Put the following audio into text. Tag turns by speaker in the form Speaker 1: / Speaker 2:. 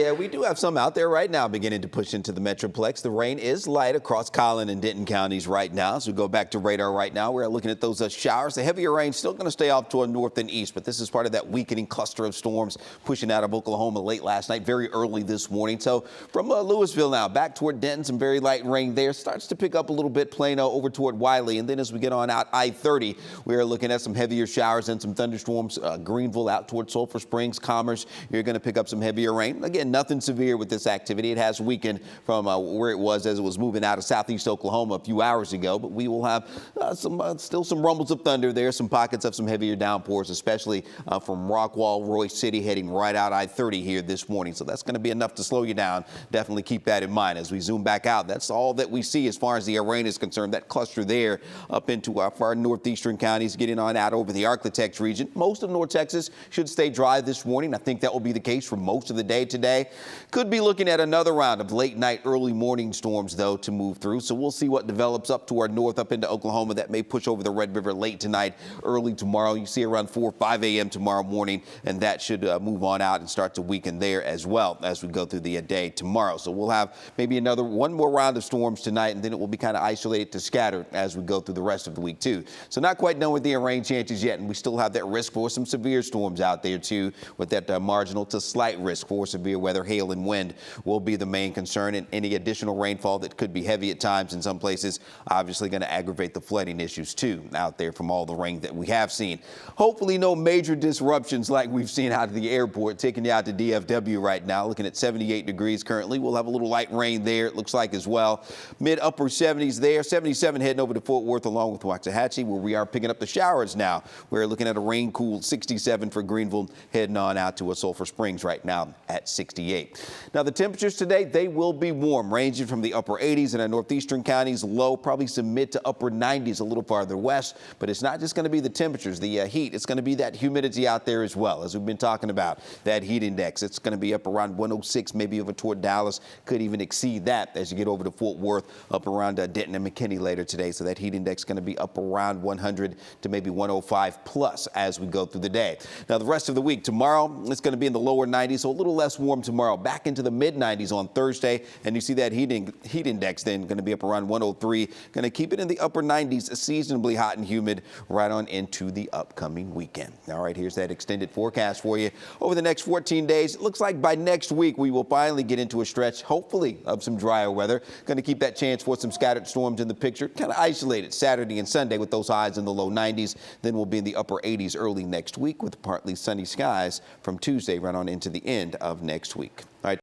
Speaker 1: Yeah, we do have some out there right now beginning to push into the Metroplex. The rain is light across Collin and Denton counties right now. So we go back to radar right now. We're looking at those showers. The heavier rain still going to stay off toward north and east, but this is part of that weakening cluster of storms pushing out of Oklahoma late last night, very early this morning. So from Louisville now back toward Denton, some very light rain there. Starts to pick up a little bit Plano over toward Wiley. And then as we get on out I-30, we're looking at some heavier showers and some thunderstorms. Greenville out toward Sulphur Springs, Commerce. You're going to pick up some heavier rain. Again, nothing severe with this activity. It has weakened from where it was as it was moving out of southeast Oklahoma a few hours ago, but we will have still some rumbles of thunder there, some pockets of some heavier downpours, especially from Rockwall, Royce City, heading right out I-30 here this morning. So that's going to be enough to slow you down. Definitely keep that in mind as we zoom back out. That's all that we see as far as the rain is concerned. That cluster there up into our far northeastern counties, getting on out over the Arklatex region. Most of North Texas should stay dry this morning. I think that will be the case for most of the day today. Could be looking at another round of late night, early morning storms, though, to move through. So we'll see what develops up to our north, up into Oklahoma. That may push over the Red River late tonight, early tomorrow. You see around 4 or 5 a.m. tomorrow morning, and that should move on out and start to weaken there as well as we go through the day tomorrow. So we'll have maybe one more round of storms tonight, and then it will be kind of isolated to scattered as we go through the rest of the week, too. So not quite done with the rain chances yet, and we still have that risk for some severe storms out there, too, with that marginal to slight risk for severe weather. Hail and wind will be the main concern, and any additional rainfall that could be heavy at times in some places obviously going to aggravate the flooding issues too out there from all the rain that we have seen. Hopefully no major disruptions like we've seen out of the airport. Taking you out to DFW right now, looking at 78 degrees currently. We'll have a little light rain there, it looks like, as well. Mid upper 70s there, 77 heading over to Fort Worth along with Waxahachie, where we are picking up the showers now. We're looking at a rain cooled 67 for Greenville, heading on out to Sulphur Springs right now at 68. Now the temperatures today, they will be warm, ranging from the upper 80s in our northeastern counties, low, probably some mid to upper 90s a little farther west. But it's not just going to be the temperatures, the heat. It's going to be that humidity out there as well, as we've been talking about, that heat index. It's going to be up around 106, maybe over toward Dallas. Could even exceed that as you get over to Fort Worth, up around Denton and McKinney later today. So that heat index is going to be up around 100 to maybe 105 plus as we go through the day. Now the rest of the week, tomorrow, it's going to be in the lower 90s, so a little less warm tomorrow. Back into the mid 90s on Thursday, and you see that heat index then going to be up around 103. Going to keep it in the upper 90s, seasonably hot and humid right on into the upcoming weekend. All right, here's that extended forecast for you over the next 14 days. It looks like by next week we will finally get into a stretch, hopefully, of some drier weather. Going to keep that chance for some scattered storms in the picture, kind of isolated Saturday and Sunday with those highs in the low 90s. Then we'll be in the upper 80s early next week with partly sunny skies from Tuesday right on into the end of next week. All right.